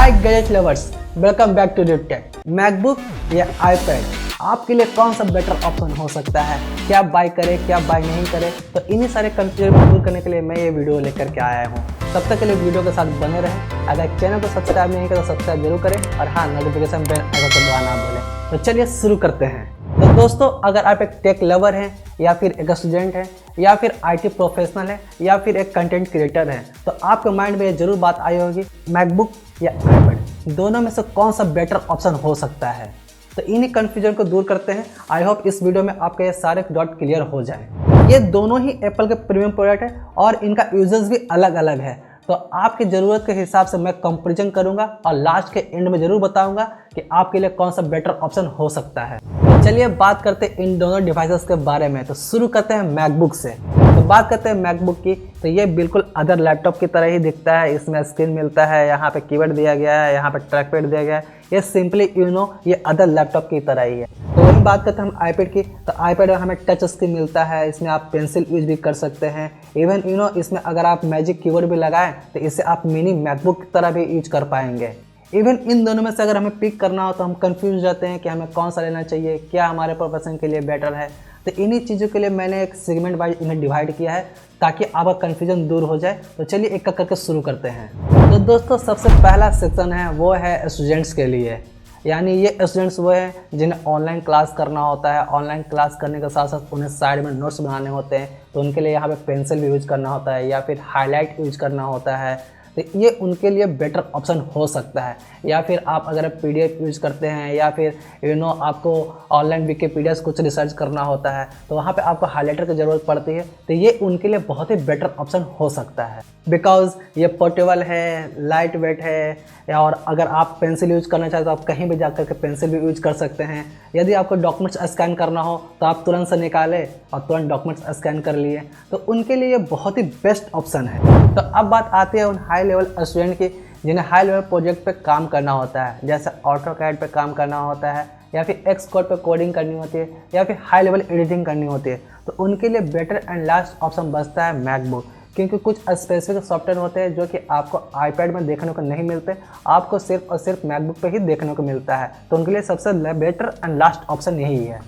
Hi gadget lovers, welcome back to tech. MacBook या iPad आपके लिए कौन सा बेटर ऑप्शन हो सकता है? क्या बाय करें, क्या बाय नहीं करें? तो इन्हीं सारे कंफ्यूजन को दूर करने के लिए मैं ये वीडियो लेकर के आया हूँ। तब तक के लिए वीडियो के साथ बने रहें। अगर चैनल को सब्सक्राइब नहीं किया तो सब्सक्राइब जरूर करें और हाँ, नोटिफिकेशन बेल आइकन को दबाना ना भूलें। तो चलिए शुरू करते हैं। तो दोस्तों, अगर आप एक टेक लवर हैं या फिर एक स्टूडेंट हैं या फिर आईटी प्रोफेशनल है या फिर एक कंटेंट क्रिएटर है, तो आपके माइंड में ये जरूर बात आई होगी, मैकबुक या आईपैड दोनों में से कौन सा बेटर ऑप्शन हो सकता है। तो इन्हीं कन्फ्यूजन को दूर करते हैं। आई होप इस वीडियो में आपके ये सारे डाउट क्लियर हो जाए। ये दोनों ही एप्पल के प्रीमियम प्रोडक्ट है और इनका यूजेस भी अलग अलग है। तो आपकी ज़रूरत के हिसाब से मैं कंपैरिजन करूंगा और लास्ट के एंड में ज़रूर बताऊंगा कि आपके लिए कौन सा बेटर ऑप्शन हो सकता है। तो चलिए बात करते हैं इन दोनों डिवाइसेस के बारे में। तो शुरू करते हैं मैकबुक से। तो बात करते हैं मैकबुक की, तो ये बिल्कुल अदर लैपटॉप की तरह ही दिखता है। इसमें स्क्रीन मिलता है, यहाँ पे कीबोर्ड दिया गया है, यहाँ पे ट्रैक पैड दिया गया है। ये सिंपली ये अदर लैपटॉप की तरह ही है। तो वही बात करते हैं हम आईपैड की, तो आईपैड में हमें टच स्क्रीन मिलता है। इसमें आप पेंसिल यूज भी कर सकते हैं। इवन इसमें अगर आप मैजिक कीबोर्ड भी लगाएं तो इससे आप मिनी मैकबुक की तरह भी यूज कर पाएंगे। इवन इन दोनों में से अगर हमें पिक करना हो तो हम कंफ्यूज हो जाते हैं कि हमें कौन सा लेना चाहिए, क्या हमारे प्रोफेशन के लिए बेटर है। तो इन्हीं चीज़ों के लिए मैंने एक सेगमेंट वाइज इन्हें डिवाइड किया है ताकि आपका कन्फ्यूजन दूर हो जाए। तो चलिए एक एक करके शुरू करते हैं। तो दोस्तों, सबसे पहला सेक्शन है वो है स्टूडेंट्स के लिए। यानी ये स्टूडेंट्स वो हैं जिन्हें ऑनलाइन क्लास करना होता है। ऑनलाइन क्लास करने के साथ साथ उन्हें साइड में नोट्स बनाने होते हैं, तो उनके लिए यहाँ पे पेंसिल भी यूज करना होता है या फिर हाईलाइट यूज करना होता है। तो ये उनके लिए बेटर ऑप्शन हो सकता है। या फिर आप अगर पीडीएफ यूज करते हैं या फिर आपको ऑनलाइन विकिपीडिया से कुछ रिसर्च करना होता है, तो वहाँ पे आपको हाईलाइटर की ज़रूरत पड़ती है। तो ये उनके लिए बहुत ही बेटर ऑप्शन हो सकता है, बिकॉज ये पोर्टेबल है, लाइट वेट है। और अगर आप पेंसिल यूज करना चाहते हो तो आप कहीं भी जाकर के पेंसिल भी यूज कर सकते हैं। यदि आपको डॉक्यूमेंट्स स्कैन करना हो तो आप तुरंत से निकाले और तुरंत डॉक्यूमेंट्स स्कैन कर लिए। तो उनके लिए ये बहुत ही बेस्ट ऑप्शन है। तो अब बात आती है उन हाई लेवल स्टूडेंट की जिन्हें हाई लेवल प्रोजेक्ट पे काम करना होता है, जैसे ऑटोकैड पे काम करना होता है या फिर एक्सकोड पे कोडिंग करनी होती है या फिर हाई लेवल एडिटिंग करनी होती है। तो उनके लिए बेटर एंड लास्ट ऑप्शन बचता है मैकबुक, क्योंकि कुछ स्पेसिफिक सॉफ्टवेयर होते हैं जो कि आपको आईपैड में देखने को नहीं मिलते, आपको सिर्फ और सिर्फ मैकबुक पे ही देखने को मिलता है। तो उनके लिए सबसे बेटर एंड लास्ट ऑप्शन यही है।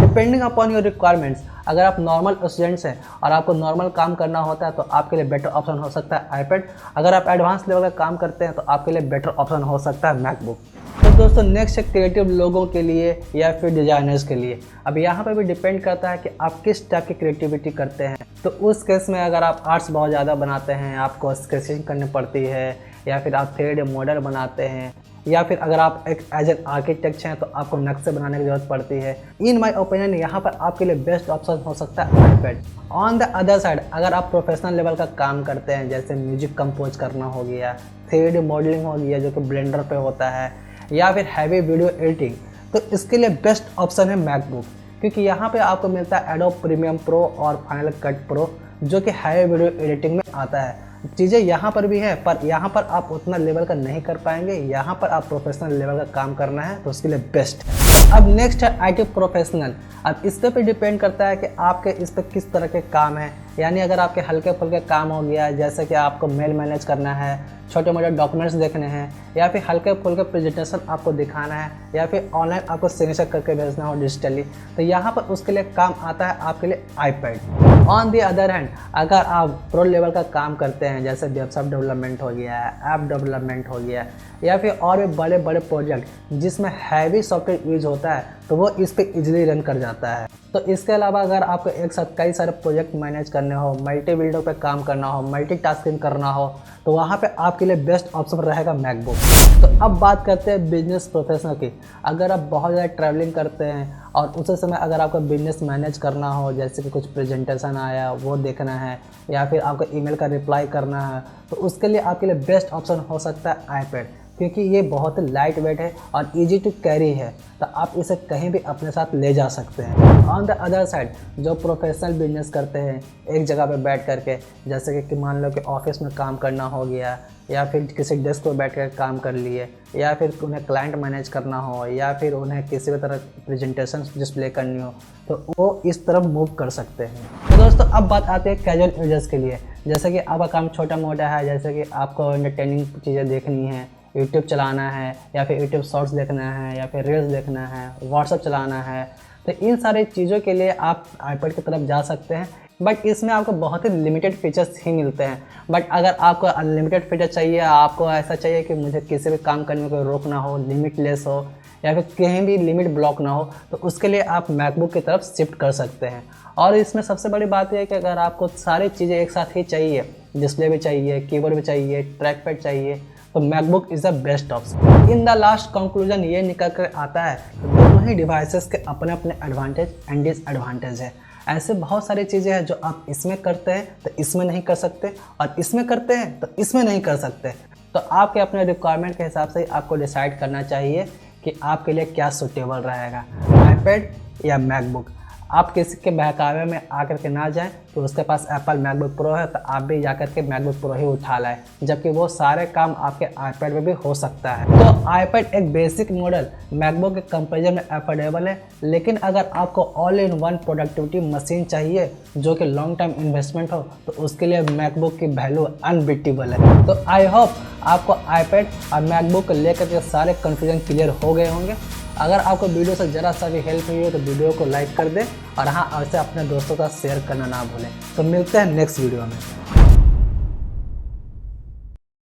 डिपेंडिंग अपॉन योर रिक्वायरमेंट्स, अगर आप नॉर्मल स्टूडेंट्स हैं और आपको नॉर्मल काम करना होता है तो आपके लिए बेटर ऑप्शन हो सकता है आईपैड। अगर आप एडवांस लेवल का काम करते हैं तो आपके लिए बेटर ऑप्शन हो सकता है मैकबुक। तो दोस्तों, नेक्स्ट है क्रिएटिव लोगों के लिए या फिर डिजाइनर्स के लिए। अब यहाँ पे भी डिपेंड करता है कि आप किस टाइप की क्रिएटिविटी करते हैं। तो उस केस में अगर आप आर्ट्स बहुत ज़्यादा बनाते हैं, आपको स्केचिंग करनी पड़ती है, या फिर आप 3D मॉडल बनाते हैं, या फिर अगर आप एक एज एन आर्किटेक्ट हैं तो आपको नक्शे बनाने की ज़रूरत पड़ती है। इन माय ओपिनियन यहाँ पर आपके लिए बेस्ट ऑप्शन हो सकता है iPad. On the other side, अगर आप प्रोफेशनल लेवल का काम करते हैं, जैसे म्यूजिक कंपोज करना हो गया, 3D मॉडलिंग हो गया जो कि ब्लेंडर पे होता है, या फिर हैवी वीडियो एडिटिंग, तो इसके लिए बेस्ट ऑप्शन है मैकबुक, क्योंकि यहाँ पे आपको मिलता है एडोब प्रीमियम प्रो और फाइनल कट प्रो जो कि हैवी वीडियो एडिटिंग में आता है। चीज़ें यहाँ पर भी है, पर यहाँ पर आप उतना लेवल का नहीं कर पाएंगे। यहाँ पर आप प्रोफेशनल लेवल का काम करना है तो उसके लिए बेस्ट है। अब नेक्स्ट है आईटी प्रोफेशनल। अब इसके पे डिपेंड करता है कि आपके इस पर किस तरह के काम है। यानी अगर आपके हल्के फुल्के काम हो गया, जैसे कि आपको मेल मैनेज करना है, छोटे मोटे डॉक्यूमेंट्स देखने हैं, या फिर हल्के फुल्के प्रेजेंटेशन आपको दिखाना है, या फिर ऑनलाइन आपको सिग्नेचर करके भेजना हो डिजिटली, तो यहाँ पर उसके लिए काम आता है आपके लिए iPad. On the other hand, अगर आप प्रो लेवल का काम करते हैं, जैसे वेबसाइट डेवलपमेंट हो गया, ऐप डेवलपमेंट हो गया, या फिर और भी बड़े बड़े प्रोजेक्ट जिसमें हैवी सॉफ्टवेयर यूज होता है, तो वो इस पे इजीली रन कर जाता है। तो इसके अलावा अगर आपको एक साथ कई सारे प्रोजेक्ट मैनेज करने हो, मल्टी विंडो पे काम करना हो, मल्टीटास्किंग करना हो, तो वहाँ पे आपके लिए बेस्ट ऑप्शन रहेगा मैकबुक। तो अब बात करते हैं बिजनेस प्रोफेशनल की। अगर आप बहुत ज़्यादा ट्रैवलिंग करते हैं और उसी समय अगर आपको बिजनेस मैनेज करना हो, जैसे कि कुछ प्रेजेंटेशन आया वो देखना है, या फिर आपको ईमेल का रिप्लाई करना है, तो उसके लिए आपके लिए बेस्ट ऑप्शन हो सकता है आईपैड, क्योंकि ये बहुत लाइट वेट है और इजी टू कैरी है। तो आप इसे कहीं भी अपने साथ ले जा सकते हैं। ऑन द अदर साइड, जो प्रोफेशनल बिजनेस करते हैं एक जगह पे बैठ करके, जैसे कि मान लो कि ऑफिस में काम करना हो गया, या फिर किसी डेस्क पर बैठ कर काम कर लिए, या फिर उन्हें क्लाइंट मैनेज करना हो, या फिर उन्हें किसी भी तरह प्रेजेंटेशन डिस्प्ले करनी हो, तो वो इस तरफ मूव कर सकते हैं। तो दोस्तों, अब बात आती है कैजुअल यूजर्स के लिए। जैसे कि आपका काम छोटा मोटा है, जैसे कि आपको एंटरटेनिंग चीज़ें देखनी है, यूट्यूब चलाना है या फिर यूट्यूब शॉर्ट्स देखना है या फिर रील्स देखना है, व्हाट्सअप चलाना है, तो इन सारी चीज़ों के लिए आप आईपैड की तरफ जा सकते हैं। बट इसमें आपको बहुत ही लिमिटेड फीचर्स ही मिलते हैं। बट अगर आपको अनलिमिटेड फीचर चाहिए, आपको ऐसा चाहिए कि मुझे किसी भी काम करने में कोई रोक ना हो, लिमिटलेस हो या फिर कहीं भी लिमिट ब्लॉक ना हो, तो उसके लिए आप मैकबुक की तरफ शिफ्ट कर सकते हैं। और इसमें सबसे बड़ी बात यह है कि अगर आपको सारी चीज़ें एक साथ ही चाहिए, डिस्प्ले भी चाहिए, कीबोर्ड भी चाहिए, ट्रैक पैड चाहिए, तो MacBook is the best option. In the last conclusion ये निकल कर आता है कि दोनों ही डिवाइसेस के अपने अपने एडवांटेज एंड डिसएडवांटेज है। ऐसे बहुत सारी चीज़ें हैं जो आप इसमें करते हैं तो इसमें नहीं कर सकते, और इसमें करते हैं तो इसमें नहीं कर सकते। तो आपके अपने रिक्वायरमेंट के हिसाब से आपको डिसाइड करना चाहिए कि आपके लिए क्या सूटेबल रहेगा, आईपैड या मैकबुक। आप किसी के बहकावे में आकर के ना जाएं तो उसके पास एप्पल मैकबुक प्रो है तो आप भी जाकर के मैकबुक प्रो ही उठा लाएं, जबकि वो सारे काम आपके आईपैड में भी हो सकता है। तो आईपैड एक बेसिक मॉडल मैकबुक के कंपेरिजन में अफोर्डेबल है, लेकिन अगर आपको all in one productivity machine चाहिए जो कि लॉन्ग टर्म इन्वेस्टमेंट हो, तो उसके लिए मैकबुक की वैल्यू अनबिटेबल है। तो आई होप आपको आईपैड और मैकबुक को लेकर के सारे कन्फ्यूजन क्लियर हो गए होंगे। अगर आपको वीडियो से ज़रा सा भी हेल्प हुई हो तो वीडियो को लाइक कर दें, और हाँ, ऐसे अपने दोस्तों का शेयर करना ना भूलें। तो मिलते हैं नेक्स्ट वीडियो में।